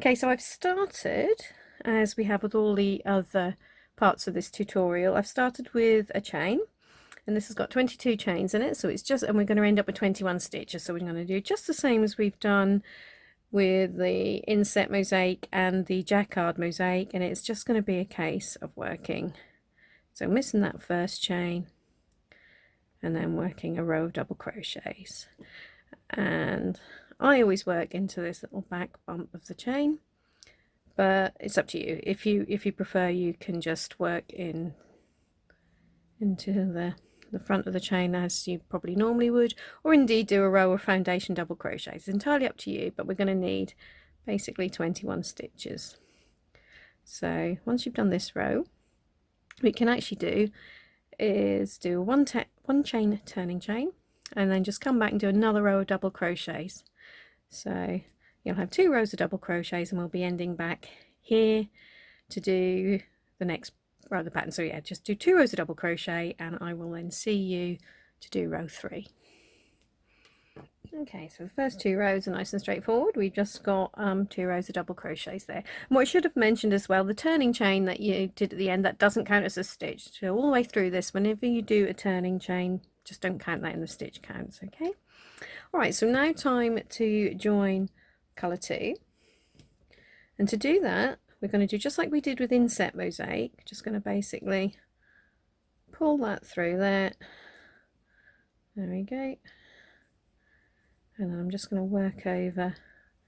Okay, so I've started, as we have with all the other parts of this tutorial, I've started with a chain, and this has got 22 chains in it, so it's just, and we're going to end up with 21 stitches, so we're going to do just the same as we've done with the inset mosaic and the jacquard mosaic, and it's just going to be a case of working, so missing that first chain and then working a row of double crochets. And I always work into this little back bump of the chain, but it's up to you. If you prefer, you can just work into the front of the chain as you probably normally would, or indeed do a row of foundation double crochets. It's entirely up to you, but we're going to need basically 21 stitches. So once you've done this row, what you can actually do is do one chain turning chain, and then just come back and do another row of double crochets. So you'll have 2 rows of double crochets, and we'll be ending back here to do the next row of the pattern. So yeah, just do 2 rows of double crochet, and I will then see you to do row 3. Okay, so the first 2 rows are nice and straightforward. We've just got 2 rows of double crochets there. And what I should have mentioned as well, the turning chain that you did at the end, that doesn't count as a stitch. So all the way through this, whenever you do a turning chain, just don't count that in the stitch counts, okay? Alright, so now time to join colour 2. And to do that, we're going to do just like we did with inset mosaic. Just going to basically pull that through there. There we go. And then I'm just going to work over,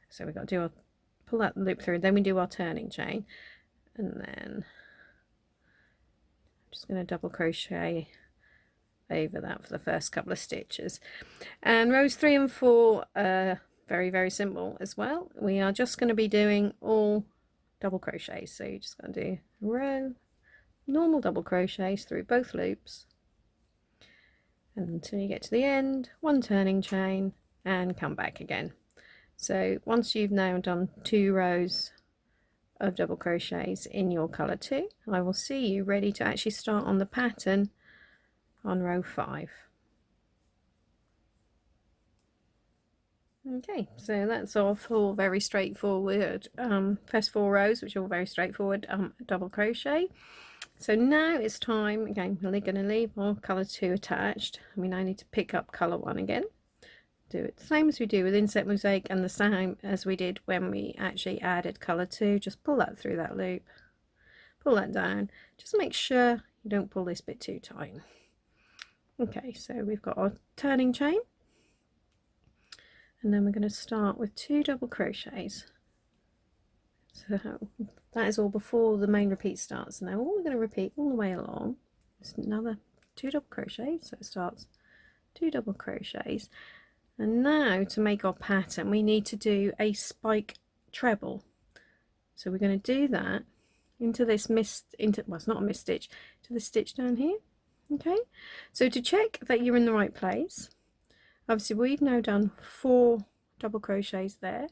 so we've got to do our, pull that loop through, then we do our turning chain, and then I'm just going to double crochet over that for the first couple of stitches. And rows 3 and 4 are very simple as well. We are just going to be doing all double crochets, so you're just going to do a row, normal double crochets through both loops, and until you get to the end, 1 turning chain, and come back again. So once you've now done 2 rows of double crochets in your colour 2, I will see you ready to actually start on the pattern on row 5. Okay, so that's our 4 very straightforward first 4 rows, which are all very straightforward double crochet. So now it's time, again we're going to leave our colour 2 attached, and we now need to pick up colour 1 again. Do it the same as we do with inset mosaic, and the same as we did when we actually added colour 2. Just pull that through that loop, pull that down, just make sure you don't pull this bit too tight. Okay, so we've got our turning chain, and then we're going to start with 2 double crochets. So that is all before the main repeat starts. Now all we're going to repeat all the way along is another 2 double crochets, so it starts 2 double crochets. And now to make our pattern we need to do a spike treble. So we're going to do that into this well, it's not a missed stitch, to the stitch down here. Okay, so to check that you're in the right place, obviously we've now done 4 double crochets there.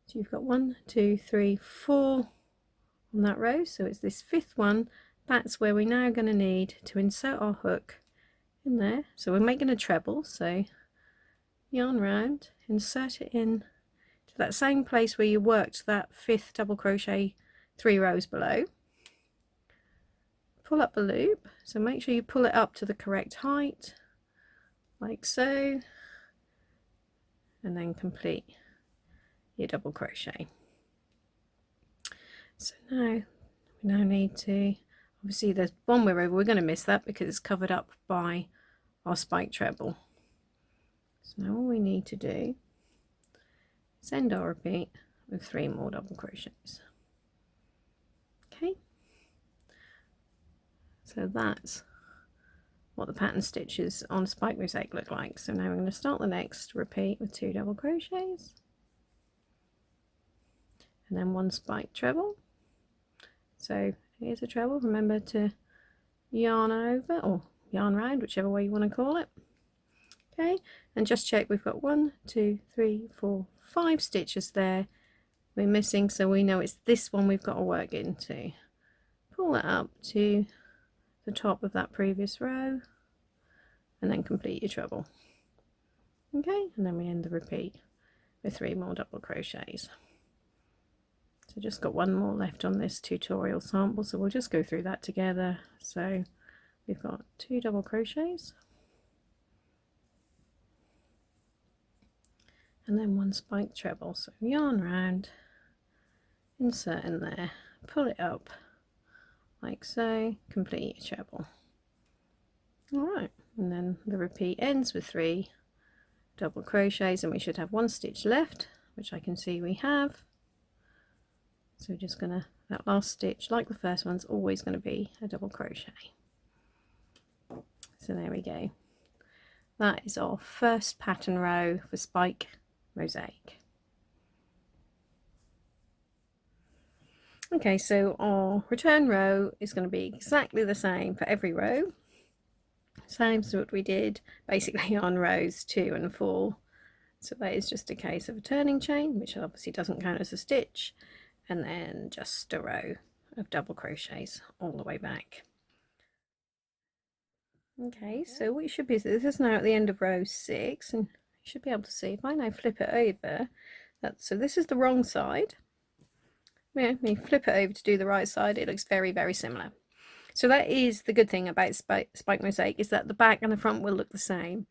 So you've got 1, 2, 3, 4 on that row, so it's this 5th one. That's where we're now going to need to insert our hook in there. So we're making a treble, so yarn round, insert it in to that same place where you worked that 5th double crochet 3 rows below. Pull up the loop, so make sure you pull it up to the correct height, like so, and then complete your double crochet. So now we need to, obviously there's one we're over, we're going to miss that because it's covered up by our spike treble. So now all we need to do is end our repeat with 3 more double crochets. Okay, so that's what the pattern stitches on Spike Mosaic look like. So now we're going to start the next repeat with 2 double crochets, and then 1 spike treble. So here's a treble, remember to yarn over or yarn round, whichever way you want to call it. Okay, and just check we've got 1, 2, 3, 4, 5 stitches there we're missing, so we know it's this one we've got to work into. Pull that up to the top of that previous row, and then complete your treble. Okay, and then we end the repeat with 3 more double crochets. So just got one more left on this tutorial sample, so we'll just go through that together. So we've got 2 double crochets and then 1 spike treble. So yarn round, insert in there, pull it up like so, complete your treble. Alright, and then the repeat ends with 3 double crochets, and we should have 1 stitch left, which I can see we have. So we're just gonna, that last stitch, like the first one's always going to be a double crochet. So there we go. That is our first pattern row for Spike Mosaic. Okay, so our return row is going to be exactly the same for every row. Same as what we did basically on rows 2 and 4. So that is just a case of a turning chain, which obviously doesn't count as a stitch, and then just a row of double crochets all the way back. Okay, so what you should be, this is now at the end of row 6, and you should be able to see if I now flip it over, so this is the wrong side. Yeah, me flip it over to do the right side, it looks very, very similar. So that is the good thing about Spike Mosaic, is that the back and the front will look the same.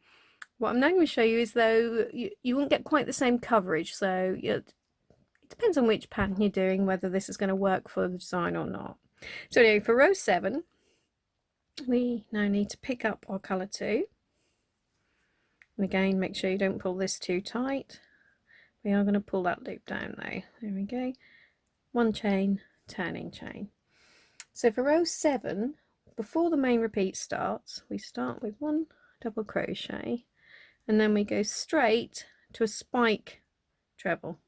What I'm now going to show you is, though, you won't get quite the same coverage, so it depends on which pattern you're doing, whether this is going to work for the design or not. So anyway, for row 7, we now need to pick up our colour 2. And again, make sure you don't pull this too tight. We are going to pull that loop down though. There we go. 1 chain, turning chain. So for row 7, before the main repeat starts, we start with 1 double crochet, and then we go straight to a spike treble.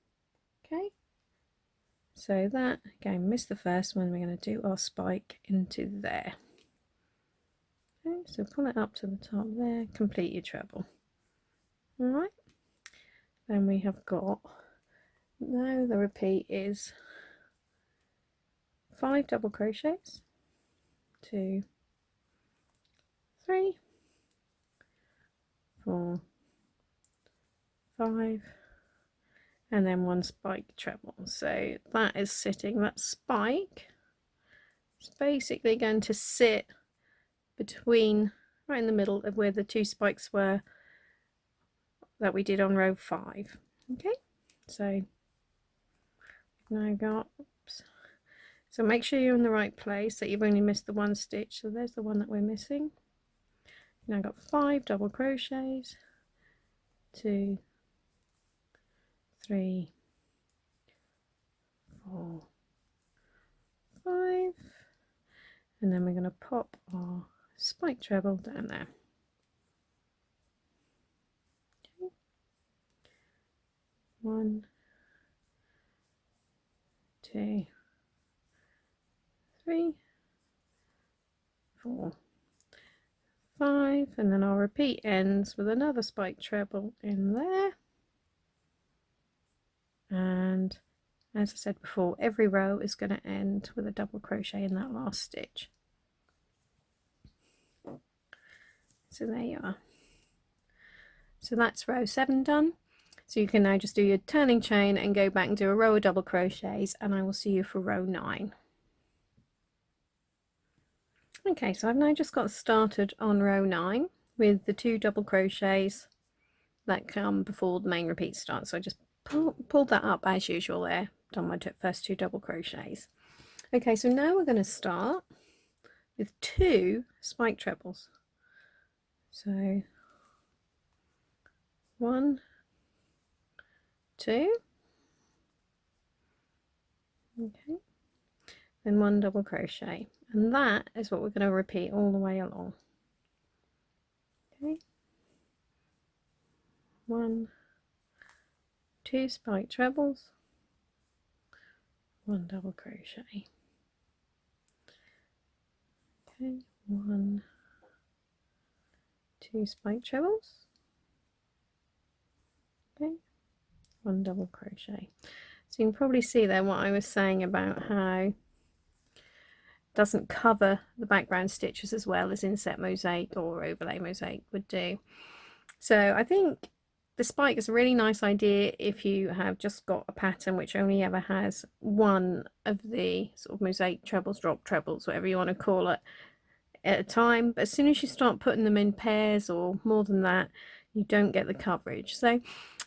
Okay, so that, again, missed the first one, we're going to do our spike into there. Okay, so pull it up to the top there, complete your treble. Alright, then we have got, now the repeat is 5 double crochets, 2, 3, 4, 5, and then 1 spike treble. So that is sitting, that spike is basically going to sit between, right in the middle of where the 2 spikes were that we did on row 5. Okay, so now I've got, oops, so make sure you're in the right place, that you've only missed the 1 stitch. So there's the one that we're missing. Now I've got 5 double crochets, 2, 3, 4, 5, and then we're going to pop our spike treble down there. Okay. 1, 2, 3, 4, 5, and then our repeat ends with another spike treble in there. And as I said before, every row is going to end with a double crochet in that last stitch. So there you are. So that's row 7 done. So you can now just do your turning chain and go back and do a row of double crochets, and I will see you for row 9. Okay, so I've now just got started on row 9 with the 2 double crochets that come before the main repeat starts. So I just pulled that up as usual there, done my first 2 double crochets. Okay, so now we're going to start with 2 spike trebles. So 1, 2, okay, then 1 double crochet, and that is what we're going to repeat all the way along. Okay, 1, 2 spike trebles, 1 double crochet. Okay, 1, 2 spike trebles, okay, 1 double crochet. So you can probably see there what I was saying about how it doesn't cover the background stitches as well as Inset Mosaic or Overlay Mosaic would do. So I think the spike is a really nice idea if you have just got a pattern which only ever has one of the sort of mosaic trebles, drop trebles, whatever you want to call it, at a time. But as soon as you start putting them in pairs or more than that, you don't get the coverage. So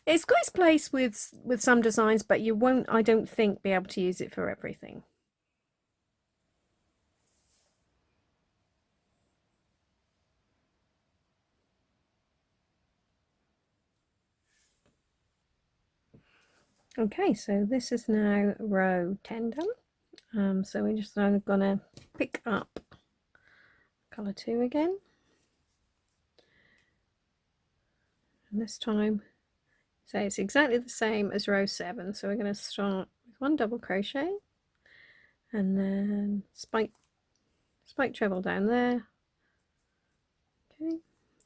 it's got its place with some designs, but you won't, I don't think, be able to use it for everything. Okay, so this is now row 10 done. So we're just now going to pick up colour 2 again, and this time, so it's exactly the same as row 7. So we're going to start with 1 double crochet and then spike treble down there. Okay,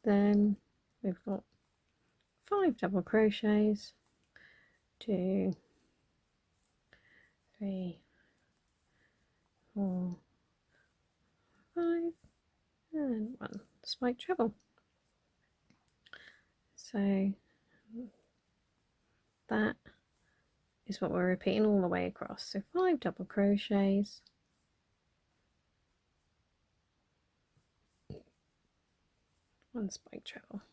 then we've got 5 double crochets, 2, 3, 4, 5, and 1 spike treble. So that is what we're repeating all the way across. So 5 double crochets, 1 spike treble.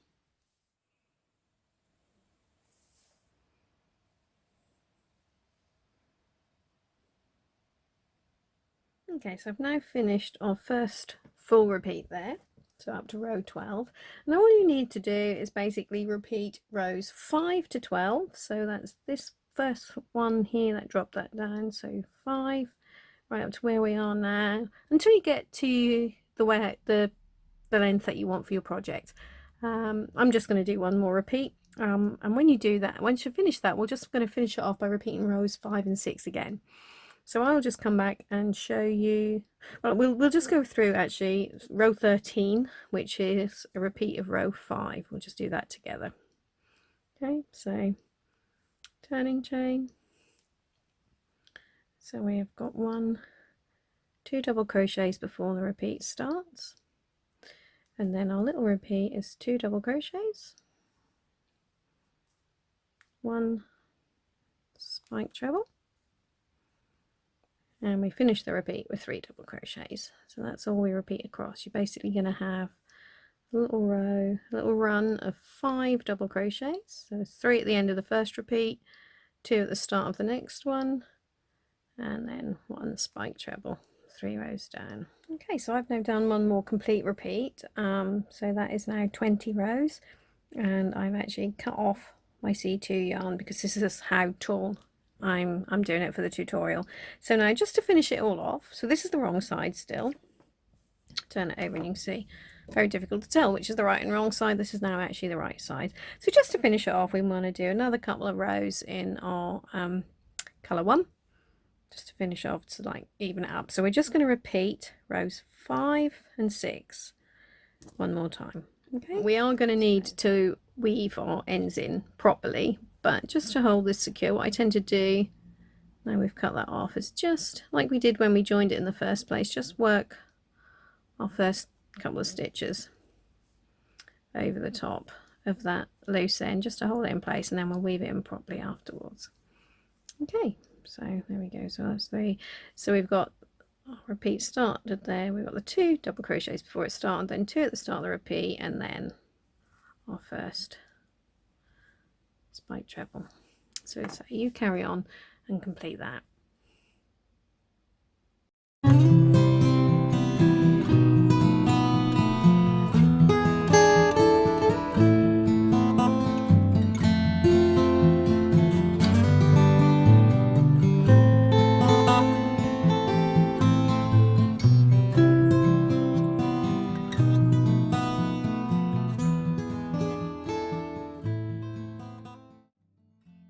Okay, so I've now finished our first full repeat there, so up to row 12. And all you need to do is basically repeat rows 5 to 12. So that's this first one here that dropped that down. So 5 right up to where we are now until you get to the length that you want for your project. I'm just going to do one more repeat. And when you do that, once you finish that, we're just going to finish it off by repeating rows 5 and 6 again. So I'll just come back and show you, well, we'll just go through actually row 13, which is a repeat of row 5. We'll just do that together. Okay, so turning chain. So we have got 1, 2 double crochets before the repeat starts. And then our little repeat is 2 double crochets, 1 spike treble, and we finish the repeat with 3 double crochets. So that's all we repeat across. You're basically going to have a little row, a little run of 5 double crochets. So 3 at the end of the first repeat, 2 at the start of the next one, and then 1 spike treble, 3 rows down. Okay, so I've now done one more complete repeat. So that is now 20 rows, and I've actually cut off my C2 yarn because this is how tall I'm doing it for the tutorial. So now just to finish it all off, so this is the wrong side still. Turn it over and you can see, very difficult to tell which is the right and wrong side. This is now actually the right side. So just to finish it off, we want to do another couple of rows in our colour 1, just to finish off to like even it up. So we're just going to repeat rows 5 and 6 one more time. Okay, we are going to need to weave our ends in properly, but just to hold this secure, what I tend to do, now we've cut that off, is just like we did when we joined it in the first place, just work our first couple of stitches over the top of that loose end just to hold it in place, and then we'll weave it in properly afterwards. Okay, so there we go. So that's 3. So we've got our repeat started there, we've got the 2 double crochets before it started, then 2 at the start of the repeat, and then our first spike treble. So you carry on and complete that.